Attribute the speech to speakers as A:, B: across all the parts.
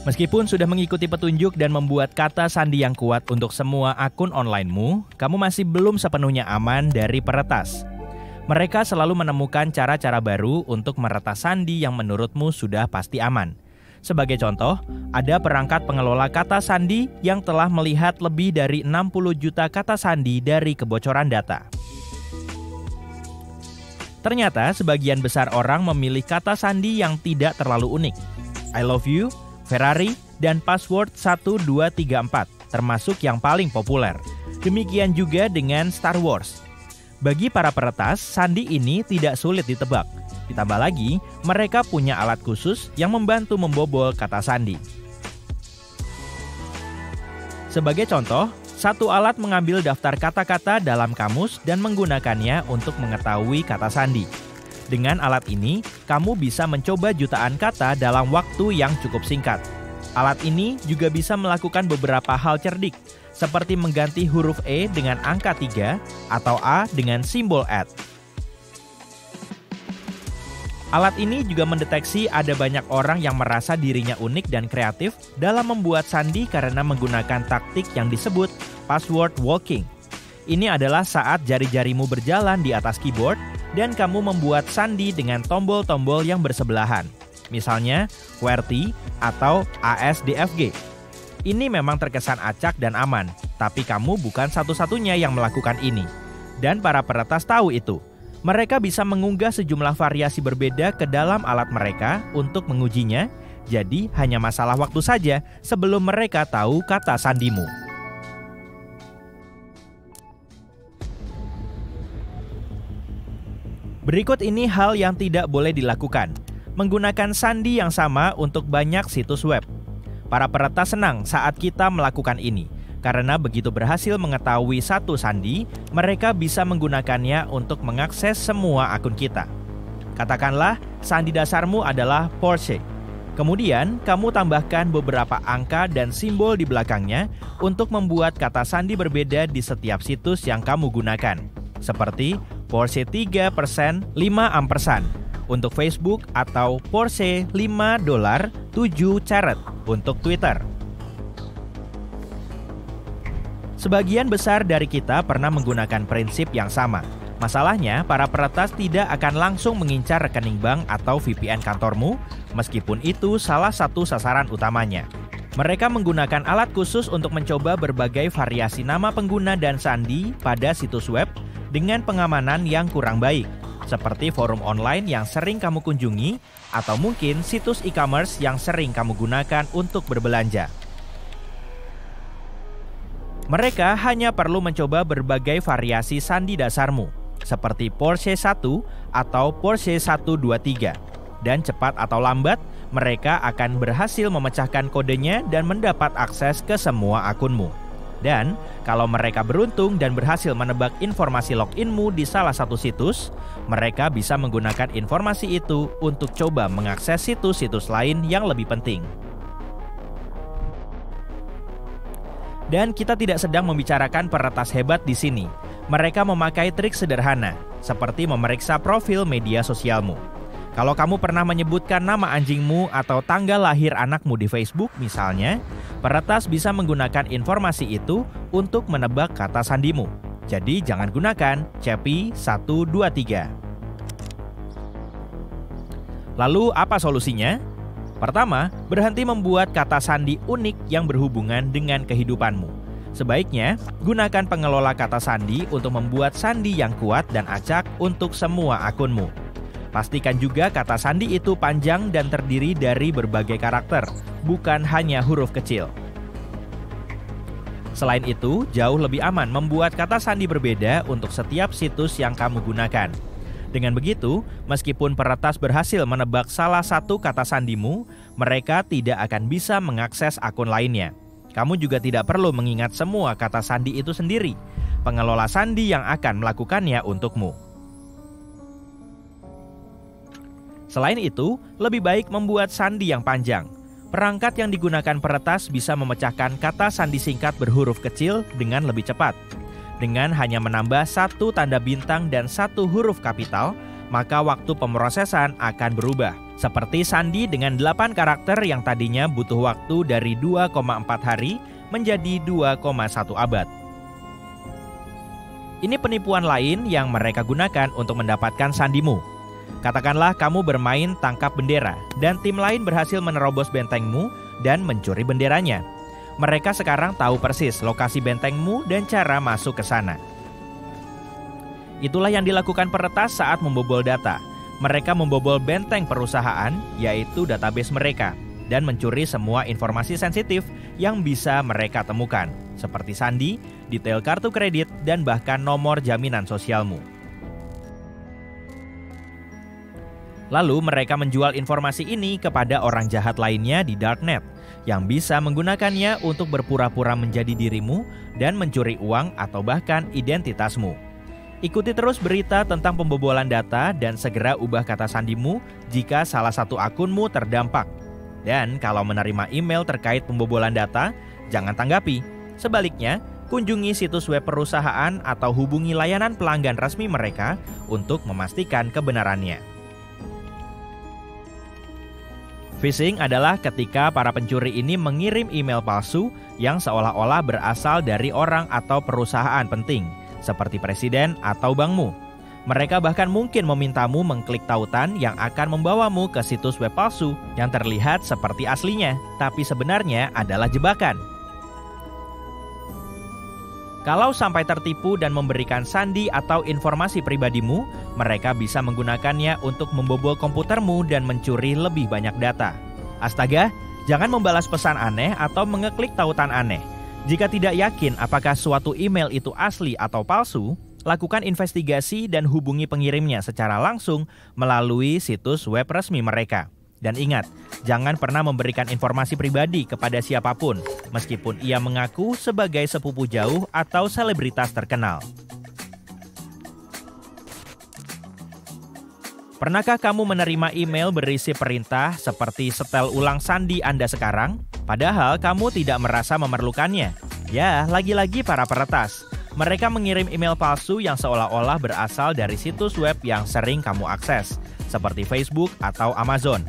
A: Meskipun sudah mengikuti petunjuk dan membuat kata sandi yang kuat untuk semua akun online-mu, kamu masih belum sepenuhnya aman dari peretas. Mereka selalu menemukan cara-cara baru untuk meretas sandi yang menurutmu sudah pasti aman. Sebagai contoh, ada perangkat pengelola kata sandi yang telah melihat lebih dari 60 juta kata sandi dari kebocoran data. Ternyata sebagian besar orang memilih kata sandi yang tidak terlalu unik. I love you, Ferrari, dan password 1234 termasuk yang paling populer. Demikian juga dengan Star Wars. Bagi para peretas, sandi ini tidak sulit ditebak. Ditambah lagi, mereka punya alat khusus yang membantu membobol kata sandi. Sebagai contoh, satu alat mengambil daftar kata-kata dalam kamus dan menggunakannya untuk mengetahui kata sandi. Dengan alat ini, kamu bisa mencoba jutaan kata dalam waktu yang cukup singkat. Alat ini juga bisa melakukan beberapa hal cerdik, seperti mengganti huruf E dengan angka 3 atau A dengan simbol @ Alat ini juga mendeteksi ada banyak orang yang merasa dirinya unik dan kreatif dalam membuat sandi karena menggunakan taktik yang disebut password walking. Ini adalah saat jari-jarimu berjalan di atas keyboard dan kamu membuat sandi dengan tombol-tombol yang bersebelahan. Misalnya QWERTY atau ASDFG. Ini memang terkesan acak dan aman, tapi kamu bukan satu-satunya yang melakukan ini. Dan para peretas tahu itu. Mereka bisa mengunggah sejumlah variasi berbeda ke dalam alat mereka untuk mengujinya, jadi hanya masalah waktu saja sebelum mereka tahu kata sandimu. Berikut ini hal yang tidak boleh dilakukan. Menggunakan sandi yang sama untuk banyak situs web. Para peretas senang saat kita melakukan ini. Karena begitu berhasil mengetahui satu sandi, mereka bisa menggunakannya untuk mengakses semua akun kita. Katakanlah, sandi dasarmu adalah Porsche. Kemudian, kamu tambahkan beberapa angka dan simbol di belakangnya untuk membuat kata sandi berbeda di setiap situs yang kamu gunakan. Seperti Porsche 3% 5 % untuk Facebook atau Porsche $5 7 carat untuk Twitter. Sebagian besar dari kita pernah menggunakan prinsip yang sama. Masalahnya, para peretas tidak akan langsung mengincar rekening bank atau VPN kantormu, meskipun itu salah satu sasaran utamanya. Mereka menggunakan alat khusus untuk mencoba berbagai variasi nama pengguna dan sandi pada situs web dengan pengamanan yang kurang baik, seperti forum online yang sering kamu kunjungi, atau mungkin situs e-commerce yang sering kamu gunakan untuk berbelanja. Mereka hanya perlu mencoba berbagai variasi sandi dasarmu, seperti Porsche 1 atau Porsche 123. Dan cepat atau lambat, mereka akan berhasil memecahkan kodenya dan mendapat akses ke semua akunmu. Dan kalau mereka beruntung dan berhasil menebak informasi loginmu di salah satu situs, mereka bisa menggunakan informasi itu untuk coba mengakses situs-situs lain yang lebih penting. Dan kita tidak sedang membicarakan peretas hebat di sini. Mereka memakai trik sederhana, seperti memeriksa profil media sosialmu. Kalau kamu pernah menyebutkan nama anjingmu atau tanggal lahir anakmu di Facebook misalnya, peretas bisa menggunakan informasi itu untuk menebak kata sandimu. Jadi jangan gunakan Cepi 123. Lalu apa solusinya? Pertama, berhenti membuat kata sandi unik yang berhubungan dengan kehidupanmu. Sebaiknya, gunakan pengelola kata sandi untuk membuat sandi yang kuat dan acak untuk semua akunmu. Pastikan juga kata sandi itu panjang dan terdiri dari berbagai karakter, bukan hanya huruf kecil. Selain itu, jauh lebih aman membuat kata sandi berbeda untuk setiap situs yang kamu gunakan. Dengan begitu, meskipun peretas berhasil menebak salah satu kata sandimu, mereka tidak akan bisa mengakses akun lainnya. Kamu juga tidak perlu mengingat semua kata sandi itu sendiri. Pengelola sandi yang akan melakukannya untukmu. Selain itu, lebih baik membuat sandi yang panjang. Perangkat yang digunakan peretas bisa memecahkan kata sandi singkat berhuruf kecil dengan lebih cepat. Dengan hanya menambah satu tanda bintang dan satu huruf kapital, maka waktu pemrosesan akan berubah. Seperti sandi dengan 8 karakter yang tadinya butuh waktu dari 2,4 hari menjadi 2,1 abad. Ini penipuan lain yang mereka gunakan untuk mendapatkan sandimu. Katakanlah kamu bermain tangkap bendera dan tim lain berhasil menerobos bentengmu dan mencuri benderanya. Mereka sekarang tahu persis lokasi bentengmu dan cara masuk ke sana. Itulah yang dilakukan peretas saat membobol data. Mereka membobol benteng perusahaan, yaitu database mereka, dan mencuri semua informasi sensitif yang bisa mereka temukan, seperti sandi, detail kartu kredit, dan bahkan nomor jaminan sosialmu. Lalu mereka menjual informasi ini kepada orang jahat lainnya di darknet yang bisa menggunakannya untuk berpura-pura menjadi dirimu dan mencuri uang atau bahkan identitasmu. Ikuti terus berita tentang pembobolan data dan segera ubah kata sandimu jika salah satu akunmu terdampak. Dan kalau menerima email terkait pembobolan data, jangan tanggapi. Sebaliknya, kunjungi situs web perusahaan atau hubungi layanan pelanggan resmi mereka untuk memastikan kebenarannya. Phishing adalah ketika para pencuri ini mengirim email palsu yang seolah-olah berasal dari orang atau perusahaan penting, seperti presiden atau bankmu. Mereka bahkan mungkin memintamu mengklik tautan yang akan membawamu ke situs web palsu yang terlihat seperti aslinya, tapi sebenarnya adalah jebakan. Kalau sampai tertipu dan memberikan sandi atau informasi pribadimu, mereka bisa menggunakannya untuk membobol komputermu dan mencuri lebih banyak data. Astaga, jangan membalas pesan aneh atau mengeklik tautan aneh. Jika tidak yakin apakah suatu email itu asli atau palsu, lakukan investigasi dan hubungi pengirimnya secara langsung melalui situs web resmi mereka. Dan ingat, jangan pernah memberikan informasi pribadi kepada siapapun, meskipun ia mengaku sebagai sepupu jauh atau selebritas terkenal. Pernahkah kamu menerima email berisi perintah seperti setel ulang sandi Anda sekarang? Padahal kamu tidak merasa memerlukannya. Ya, lagi-lagi para peretas. Mereka mengirim email palsu yang seolah-olah berasal dari situs web yang sering kamu akses, seperti Facebook atau Amazon.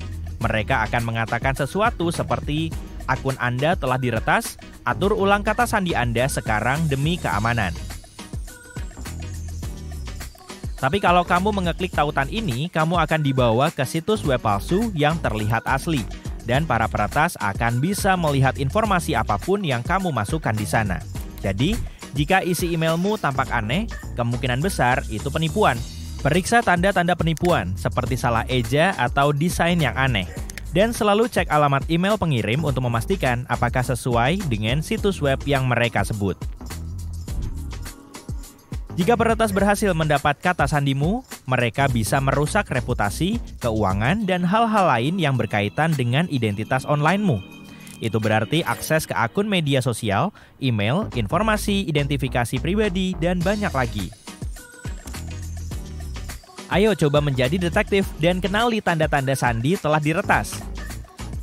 A: Mereka akan mengatakan sesuatu seperti akun Anda telah diretas, atur ulang kata sandi Anda sekarang demi keamanan. Tapi kalau kamu mengeklik tautan ini, kamu akan dibawa ke situs web palsu yang terlihat asli, dan para peretas akan bisa melihat informasi apapun yang kamu masukkan di sana. Jadi, jika isi emailmu tampak aneh, kemungkinan besar itu penipuan. Periksa tanda-tanda penipuan seperti salah eja atau desain yang aneh. Dan selalu cek alamat email pengirim untuk memastikan apakah sesuai dengan situs web yang mereka sebut. Jika peretas berhasil mendapat kata sandimu, mereka bisa merusak reputasi, keuangan, dan hal-hal lain yang berkaitan dengan identitas online-mu. Itu berarti akses ke akun media sosial, email, informasi, identifikasi pribadi, dan banyak lagi. Ayo coba menjadi detektif dan kenali tanda-tanda sandi telah diretas.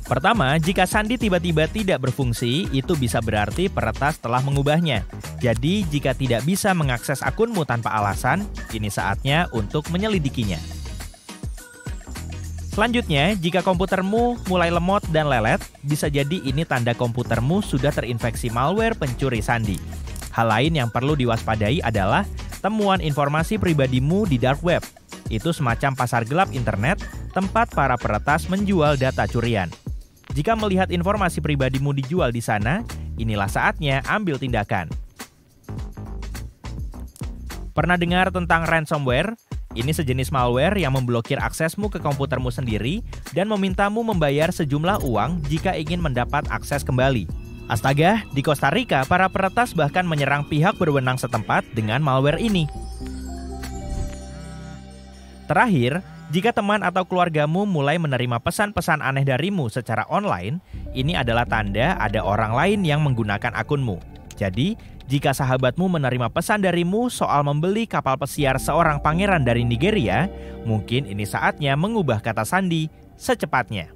A: Pertama, jika sandi tiba-tiba tidak berfungsi, itu bisa berarti peretas telah mengubahnya. Jadi, jika tidak bisa mengakses akunmu tanpa alasan, ini saatnya untuk menyelidikinya. Selanjutnya, jika komputermu mulai lemot dan lelet, bisa jadi ini tanda komputermu sudah terinfeksi malware pencuri sandi. Hal lain yang perlu diwaspadai adalah temuan informasi pribadimu di dark web. Itu semacam pasar gelap internet, tempat para peretas menjual data curian. Jika melihat informasi pribadimu dijual di sana, inilah saatnya ambil tindakan. Pernah dengar tentang ransomware? Ini sejenis malware yang memblokir aksesmu ke komputermu sendiri dan memintamu membayar sejumlah uang jika ingin mendapat akses kembali. Astaga, di Costa Rica, para peretas bahkan menyerang pihak berwenang setempat dengan malware ini. Terakhir, jika teman atau keluargamu mulai menerima pesan-pesan aneh darimu secara online, ini adalah tanda ada orang lain yang menggunakan akunmu. Jadi, jika sahabatmu menerima pesan darimu soal membeli kapal pesiar seorang pangeran dari Nigeria, mungkin ini saatnya mengubah kata sandi secepatnya.